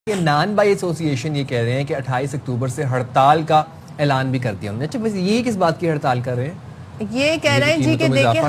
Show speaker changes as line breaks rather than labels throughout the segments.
ये नान by association ये कह रहे हैं कि 28 अक्टूबर से हड़ताल का ऐलान भी कर दिया उन्होंने। अच्छा, वैसे ये किस बात की हड़ताल कर रहे हैं?
ये कह रहे हैं जी कि देखिए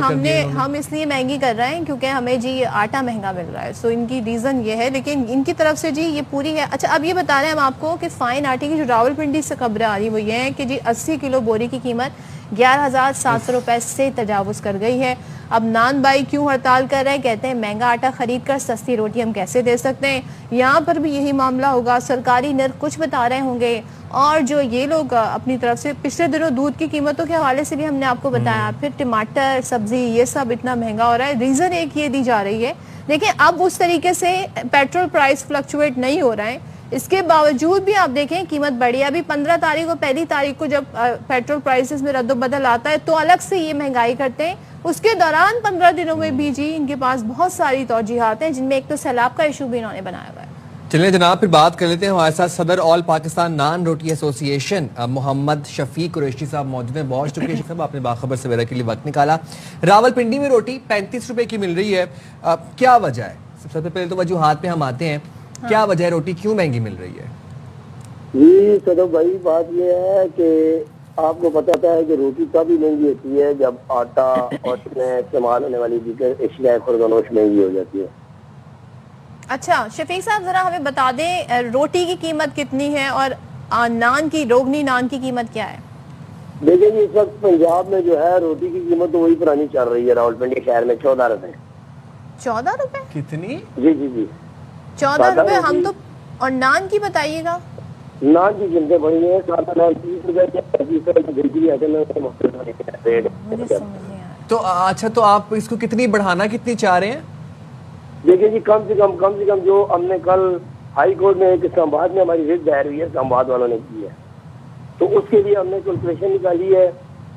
हम इसलिए महंगी कर रहे हैं क्योंकि हमें जी आटा महंगा मिल रहा है। सो इनकी रीज़न ये है, लेकिन इनकी तरफ से जी ये पूरी है। अच्छा, अब ये बता रहे हैं हम आपको कि फाइन आटे की जो रावलपिंडी से खबरें आ रही वो ये है कि जी 80 किलो बोरी की कीमत 11,700 रुपए से तजावुज़ कर गई है। अब नान बाई क्यों हड़ताल कर रहे हैं? कहते हैं महंगा आटा खरीद कर सस्ती रोटी हम कैसे दे सकते हैं। यहाँ पर भी यही मामला होगा, सरकारी निर्ख कुछ बता रहे होंगे और जो ये लोग अपनी तरफ से पिछले दिनों दूध की कीमतों के हवाले से भी हमने आपको बताया, फिर टमाटर सब्जी ये सब इतना महंगा हो रहा है। रीजन एक ये दी जा रही है। देखिए, अब उस तरीके से पेट्रोल प्राइस फ्लक्चुएट नहीं हो रहा है, इसके बावजूद भी आप देखें कीमत बढ़ी। अभी 15 तारीख को, पहली तारीख को जब पेट्रोल प्राइसेस में रद्दोबदल आता है तो अलग से ये महंगाई करते हैं। उसके दौरान 15 दिनों में भी जी इनके पास बहुत सारी तौजीहात हैं, जिनमें एक तो सैलाब का इशू भी इन्होंने बनाया हुआ है।
चलिए जनाब, फिर बात कर लेते हैं। हमारे साथ सदर ऑल पाकिस्तान नान रोटी एसोसिएशन मोहम्मद शफीक कुरैशी साहब मौजूद हैं। बहुत शुक्रिया साहब, आपने बाखबर सवेरा के लिए वक्त निकाला। रावलपिंडी में रोटी 35 रुपए की मिल रही है, क्या वजह है? सबसे पहले तो वजूहात पे हम आते हैं। हाँ। क्या वजह है, रोटी क्यों महंगी मिल रही है?
जी सदर भाई, बात यह है कि आपको पता है कि रोटी तभी महंगी होती है जब आटा और उसमें इस्तेमाल होने वाली दीगर अशिया खुर्दनोश महंगी हो जाती है।
अच्छा शफीक साहब, जरा हमें बता दें रोटी की कीमत कितनी है और नान की, रोगनी नान की कीमत क्या है?
देखिए जी, इस वक्त पंजाब में जो है रोटी की कीमत तो वही पुरानी चल रही है। रावलपिंडी शहर में 14 रुपए। 14
रुपए?
कितनी? जी जी जी,
14 रुपए हम तो। और नान की बताइएगा।
नान की कीमतें बढ़ी है, 30 रुपए।
तो अच्छा, तो आप इसको कितनी बढ़ाना कितनी चाह रहे हैं?
देखिए जी, कम से कम जो हमने कल हाई कोर्ट में इस्लामाबाद में हमारी रिट दायर हुई है, इस्लामाबाद वालों ने की है, तो उसके लिए हमने कैलकुलेशन निकाली है।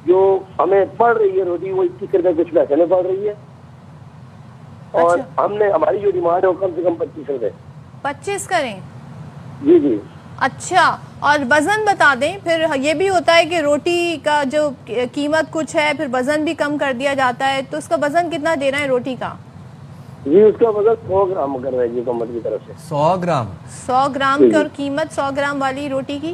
जो हमें पड़ रही है रोटी वो 21 रुपए कुछ पैसे में पड़ रही है। और
अच्छा।
हमने हमारी जो डिमांड है वो कम से कम 25 रुपए।
25 करें?
जी जी।
अच्छा, और वजन बता दें। फिर ये भी होता है कि रोटी का जो कीमत कुछ है फिर वजन भी कम कर दिया जाता है, तो उसका वजन कितना दे रहे हैं रोटी का?
जी, उसका वजन 100 ग्राम कर रहा है जी हुकूमत की तरफ से।
100 ग्राम?
100 ग्राम की। और कीमत 100 ग्राम वाली रोटी की?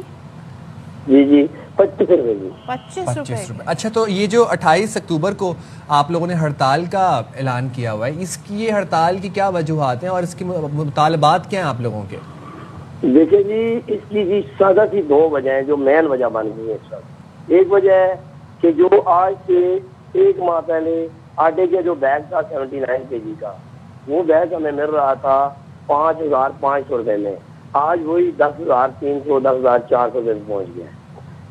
जी जी, 25 रुपए जी।
25 रुपए।
अच्छा, तो ये जो 28 अक्टूबर को आप लोगों ने हड़ताल का ऐलान किया हुआ है, इसकी ये हड़ताल की क्या वजूहात हैं और इसके मुतालबात क्या हैं आप लोगों के?
देखिए जी, इसकी जी सादा सी 2 वजह है जो मेन वजह बन गई है इस वक्त। एक वजह है कि जो आज से 1 माह पहले आटे के जो बैग था 79 kg का, वो बैग हमें मिल रहा था 5,500 रुपए में, आज वही 10,300 10,400 रुपए में पहुंच गया।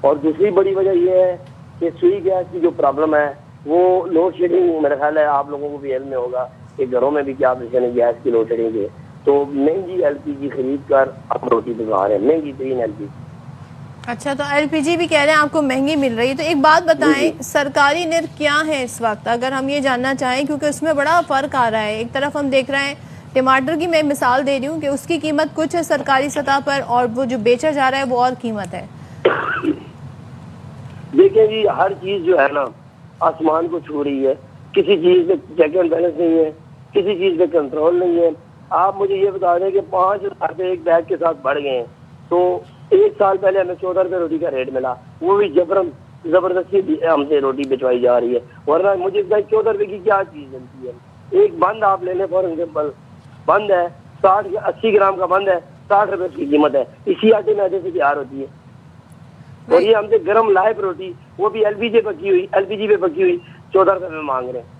और दूसरी बड़ी वजह यह है कि सुई गैस की जो प्रॉब्लम है वो लोड शेडिंग, मेरा ख्याल है आप लोगों को भी इल्म में होगा कि घरों में भी क्या गैस की लोड शेडिंग है, तो महंगी LPG खरीद कर आप रोटी पका रहे हैं, महंगी तरीन LPG।
अच्छा, तो LPG भी कह रहे हैं आपको महंगी मिल रही है। तो एक बात बताएं, सरकारी निर्ख क्या है इस वक्त, अगर हम ये जानना चाहें, क्योंकि उसमें बड़ा फर्क आ रहा है। एक तरफ हम देख रहे हैं टमाटर की, मैं मिसाल दे रही हूँ कि उसकी कीमत कुछ है सरकारी सतह पर और वो जो बेचा जा रहा है वो और कीमत है।
देखिए जी, हर चीज जो है ना आसमान को छू रही है। किसी चीज में चेक एंड बैलेंस नहीं है, किसी चीज में कंट्रोल नहीं है। आप मुझे ये बता दें कि 5,000 रुपए एक बैग के साथ बढ़ गए हैं, तो 1 साल पहले हमें 14 रुपए रोटी का रेट मिला, वो भी जबरदस्ती हमसे रोटी बिचवाई जा रही है। वरना मुझे 14 रुपए की क्या चीज मिलती है? एक बंद आप ले लें, फॉर एग्जाम्पल बंद है 80 ग्राम का बंद है, 60 रुपए की कीमत है। इसी आटे में आटे से तैयार होती है। और ये हमसे गर्म लाइव रोटी, वो भी LPG पे पकी हुई 14 रुपए में मांग रहे हैं।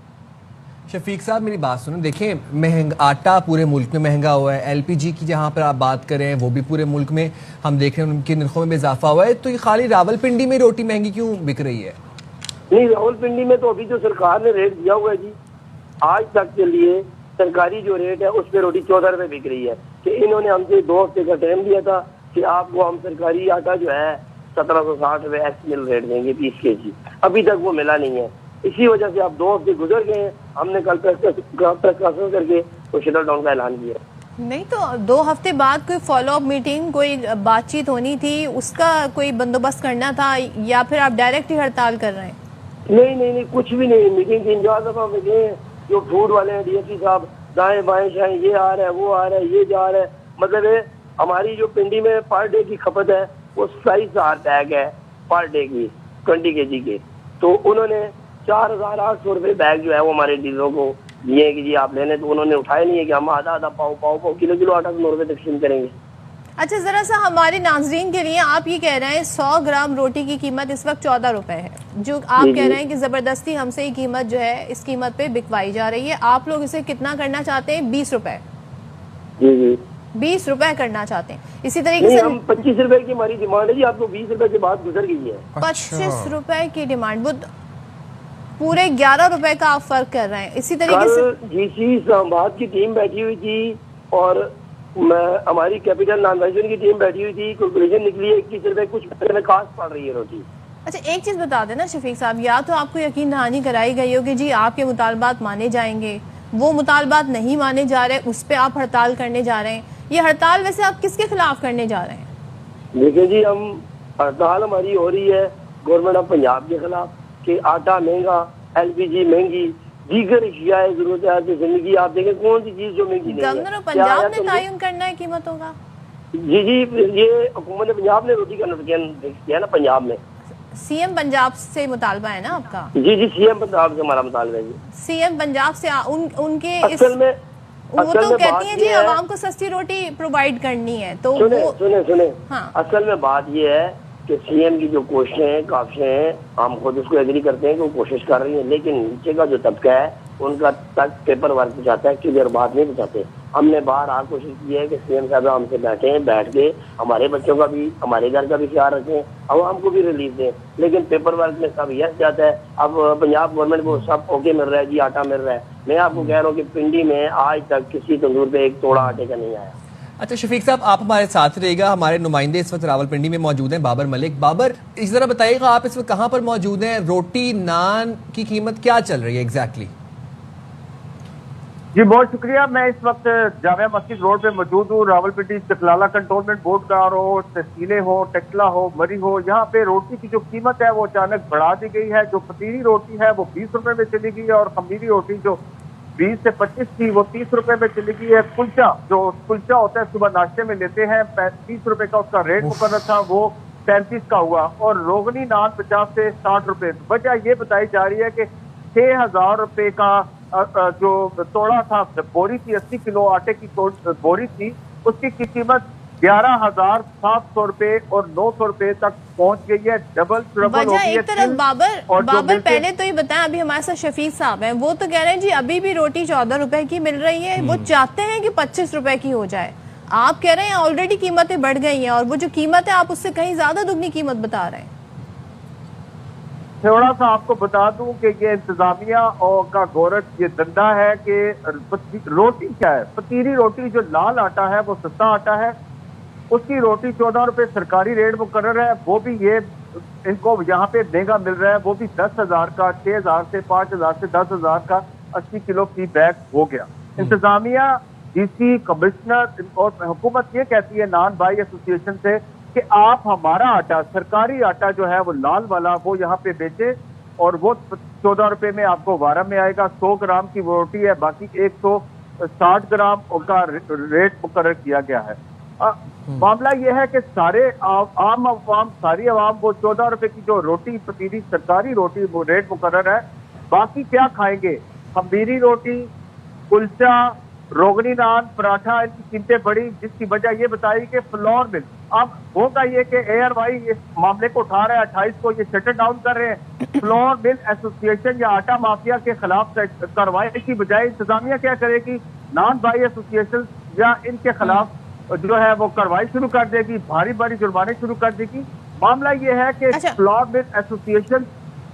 शफीक साहब, मेरी बात सुनो। देखें, आटा पूरे मुल्क में महंगा हुआ है, LPG की जहाँ पर आप बात करें वो भी पूरे मुल्क में हम देख रहे हैं उनके निर्खों में भी इजाफा हुआ है, तो ये खाली रावलपिंडी में रोटी महंगी क्यों बिक रही है?
नहीं, रावलपिंडी में तो अभी जो सरकार ने रेट दिया हुआ है जी, आज तक के लिए सरकारी जो रेट है उस पर रोटी 14 रुपए बिक रही है। कि इन्होंने हमसे 2 हफ्ते का टाइम दिया था कि आपको हम सरकारी आटा जो है 1760 रुपए एक्स मिल रेट देंगे 20 kg, अभी तक वो मिला नहीं है। इसी वजह से अब 2 हफ्ते गुजर गए हैं। हमने कल प्रेस कॉन्फ्रेंस करके वो शटर डाउन का ऐलान किया।
नहीं, तो 2 हफ्ते बाद कोई फॉलो अप मीटिंग, कोई बातचीत होनी थी, उसका कोई बंदोबस्त करना था, या फिर आप डायरेक्ट ही हड़ताल कर रहे हैं?
नहीं, कुछ भी नहीं। मीटिंग 3-4 दफा मिले हैं। जो फूड वाले हैं DSP साहब, दाएं बाएं शाएं, ये आ रहा है वो आ रहा है, ये जा रहा है, मतलब हमारी जो पिंडी में पर डे की खपत है वो 27,000 बैग है पर डे की 20 kg के। तो उन्होंने 4,800 रुपये बैग जो है वो हमारे डीलरों को दिए कि जी आप लेने, तो उन्होंने उठाया नहीं है कि हम आधा आधा पाव किलो आटा 9 रुपये तकसीम करेंगे।
अच्छा, जरा सा हमारे नाजरीन के लिए आप ये कह रहे हैं 100 ग्राम रोटी की कीमत इस वक्त 14 रुपए है, जो आप कह रहे हैं कि जबरदस्ती हमसे ये कीमत जो है इस कीमत पे बिकवाई जा रही है। आप लोग इसे कितना करना चाहते हैं? 20 रुपए।
जी
20 रुपए करना चाहते हैं। इसी तरीके से
हम 25 रुपए की हमारी डिमांड है जी, आपको 20 रुपए के बाद गुजर गई है।
25 रुपए की डिमांड, वो पूरे 11 रुपए का आप फर्क कर रहे हैं। इसी तरीके से
कल जीसी इस्लामाबाद की टीम बैठी हुई थी और हमारी कैपिटल नॉन वेजिटेरियन की टीम बैठी हुई थी, कैलकुलेशन निकली है 21 रुपए कुछ पैसे में कास्ट पड़ रही है रोटी।
अच्छा, एक चीज बता देना शफीक साहब, या तो आपको यकीन दहानी कराई गई हो कि जी आपके मुतालबात माने जाएंगे, वो मुतालबात नहीं माने जा रहे, उस पर आप हड़ताल करने जा रहे हैं। ये हड़ताल वैसे आप किसके खिलाफ करने जा रहे हैं?
देखिए जी, हम हड़ताल हमारी हो रही है गवर्नमेंट ऑफ पंजाब के खिलाफ कि आटा महंगा, LPG महंगी, दीगर अशियाए जरूरत है जिंदगी, आप देखें कौन सी चीज जो महंगी नहीं है।
गवर्नर ऑफ पंजाब ने तयन करना है कीमतों का?
जी ये हुकूमत पंजाब ने रोटी का नोटिफिकेशन किया ना पंजाब में।
सीएम पंजाब से मुतालबा है ना आपका?
जी सीएम पंजाब से हमारा मुतालबा है जी।
सीएम पंजाब से उनके
असल में
वो तो कहती हैं जी आवाम को सस्ती रोटी प्रोवाइड करनी है, तो
सुने
हाँ।
असल में बात ये है कि सीएम की जो कोशिशें हैं काफी हैं, हम खुद उसको एग्री करते हैं कि वो कोशिश कर रही है, लेकिन नीचे का जो तबका है उनका तक पेपर वर्क पहुंचाता है, क्लियर बात नहीं पहुंचाते। हमने बार कोशिश की है कि सीएम साहब हमसे बैठ के हमारे बच्चों का भी, हमारे घर का भी ख्याल रखें, अवाम को भी रिलीफ दें, लेकिन पेपर वर्क में सब यस जाता है। अब पंजाब गवर्नमेंट को सब ओके मिल रहा है जी, आटा मिल रहा है। मैं आपको कह रहा हूँ कि पिंडी में आज तक किसी तंदूर पे एक तोड़ा आटे का नहीं आया।
अच्छा शफीक साहब, आप हमारे साथ रहिएगा। हमारे नुमाइंदे इस वक्त रावलपिंडी में मौजूद हैं, बाबर मलिक। बाबर, इस जरा बताइएगा आप इस वक्त कहाँ पर मौजूद हैं? रोटी नान की कीमत क्या चल रही है एग्जैक्टली?
जी बहुत शुक्रिया। मैं इस वक्त जामिया मस्जिद रोड पे मौजूद हूँ। रावलपिंडी इस्तिकलाला कंटोनमेंट बोर्ड का हो, तहसीलें हो, टेकला हो, मरी हो, यहाँ पे रोटी की जो कीमत है वो अचानक बढ़ा दी गई है। जो फतीरी रोटी है वो 20 रुपए में चली गई है और खमीरी रोटी जो 20 से 25 थी वो 30 रुपए में चली गई है। कुलचा होता है सुबह नाश्ते में लेते हैं, 30 रुपए का उसका रेट मुकर्रर था, वो 35 का हुआ। और रोगनी नान 50 से 60 रुपए। वजह ये बताई जा रही है कि 6,000 रुपए का जो तोड़ा था, बोरी थी 80 किलो आटे की बोरी थी, उसकी कीमत 11,700 रुपए और 900 रुपए तक पहुंच गई है। डबल ट्रिपल हो गई है।
एक तरफ बाबर पहले तो ये बताएं, अभी हमारे साथ शफीक साहब हैं, वो तो कह रहे हैं जी अभी भी रोटी 14 रुपए की मिल रही है, वो चाहते हैं कि 25 रुपए की हो जाए। आप कह रहे हैं ऑलरेडी कीमतें बढ़ गई हैं, और वो जो कीमत है आप उससे कहीं ज्यादा दुगनी कीमत बता रहे हैं।
थोड़ा सा आपको बता दूं कि ये इंतजामिया और का गोरख ये धंधा है कि रोटी क्या है, फतीरी रोटी जो लाल आटा है वो सस्ता आटा है, उसकी रोटी 14 रुपए सरकारी रेट मुकर्रर है, वो भी ये इनको यहाँ पे महंगा मिल रहा है, वो भी 10,000 का, 6,000 से 5,000 से 10,000 का 80 किलो की बैग हो गया। इंतजामिया, डीसी, कमिश्नर और हुकूमत ये कहती है नॉन बाई एसोसिएशन से कि आप हमारा आटा, सरकारी आटा जो है वो लाल वाला, वो यहाँ पे बेचे और वो 14 रुपए में आपको वारा में आएगा। 100 ग्राम की रोटी है, बाकी 160 ग्राम का रेट मुकर्रर किया गया है। मामला यह है कि सारे आम अवाम, सारी अवाम वो 14 रुपए की जो रोटी फतीरी सरकारी रोटी वो रेट मुकर्रर है, बाकी क्या खाएंगे? खमीरी रोटी, कुलचा, रोगनी नान, पराठा, इनकी कीमतें बढ़ी, जिसकी वजह ये बताई कि फ्लोर मिल। अब होगा ये कि ARY इस मामले को उठा रहा है, 28 को ये शटर डाउन कर रहे हैं। फ्लोर मिल एसोसिएशन या आटा माफिया के खिलाफ कार्रवाई की बजाय इंतजामिया क्या करेगी? नॉन बाई एसोसिएशन या इनके खिलाफ जो है वो कार्रवाई शुरू कर देगी, भारी भारी जुर्माने शुरू कर देगी। मामला ये है कि फ्लोर मिल एसोसिएशन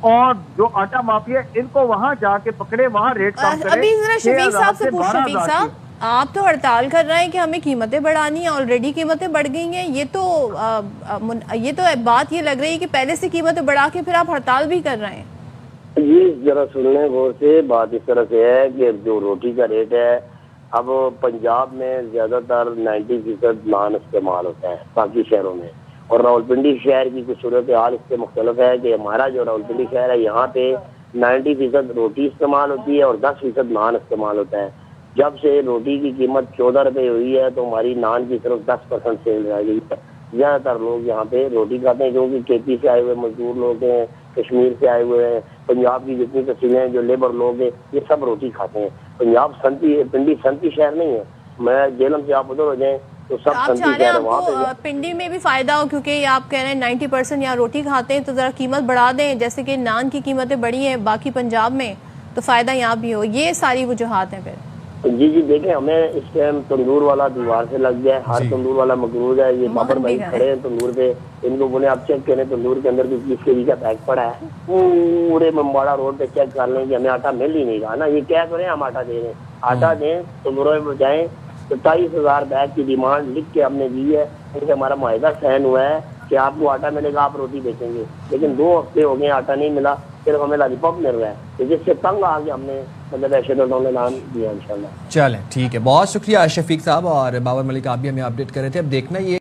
और जो आटा माफिया इनको वहां जाके पकड़े, वहां रेट कम करें।
अभी जरा शफीक साहब से पूछ, शफीक साहब आप तो हड़ताल कर रहे हैं कि हमें कीमतें बढ़ानी है, ऑलरेडी कीमतें बढ़ गई हैं, ये तो बात ये लग रही है कि पहले से कीमतें बढ़ा के फिर आप हड़ताल भी कर रहे हैं।
ये जरा सुनने गौर से, बात इस तरह से है कि जो रोटी का रेट है, अब पंजाब में ज्यादातर 90% नान इस्तेमाल होता है बाकी शहरों में, और रावलपिंडी शहर की कुछ सूरत हाल इससे मुख्तलिफ है कि हमारा जो रावलपिंडी शहर है यहाँ पे 90% रोटी इस्तेमाल होती है और 10% नान इस्तेमाल होता है। जब से रोटी की कीमत 14 रुपए हुई है तो हमारी नान की सिर्फ 10% सेल रह गई है। ज्यादातर लोग यहाँ पे रोटी खाते हैं, क्योंकि केपी से आए हुए मजदूर लोग हैं, कश्मीर से आए हुए हैं, पंजाब की जितनी तहसीलें हैं, जो लेबर लोग हैं, ये सब रोटी खाते हैं। पंजाब पिंडी संती शहर नहीं है। मैं जेलम से आप उधर हो जाए तो सब
आप
संती
चाह रहे हैं
शहर है, वहाँ
आपको
पे
पिंडी में भी फायदा हो, क्योंकि आप कह रहे हैं 90% यहाँ रोटी खाते हैं, तो जरा कीमत बढ़ा दें, जैसे कि नान की कीमतें बढ़ी हैं बाकी पंजाब में, तो फायदा यहाँ भी हो। ये सारी वजूहात हैं फिर।
जी जी देखें, हमें इस टाइम तंदूर वाला दीवार से लग गया है, हर तंदूर वाला मकरूज है। ये बाबर भाई खड़े हैं तंदूर पे, इनको बोले आप चेक करें तंदूर के अंदर 20 kg का पैक पड़ा है। पूरे मंबाड़ा रोड पे चेक कर लें कि हमें आटा मिल ही नहीं रहा ना। ये क्या करें, हम आटा दे रहे हैं, आटा दें तंदूरों में बजाएं। 27,000 बैग की डिमांड लिख के हमने दी है, क्योंकि हमारा माहिदा साइन हुआ है कि आपको आटा मिलेगा, आप रोटी बेचेंगे। लेकिन 2 हफ्ते हो गए आटा नहीं मिला, सिर्फ हमें लॉलीपॉप मिल रहा है, तो जिससे तंग आ गया हमने मतलब ऐसे ने नाम दिया इंशाल्लाह।
चलें ठीक है, बहुत शुक्रिया शफीक साहब। और बाबर मलिक आप भी हमें अपडेट कर रहे थे। अब देखना ये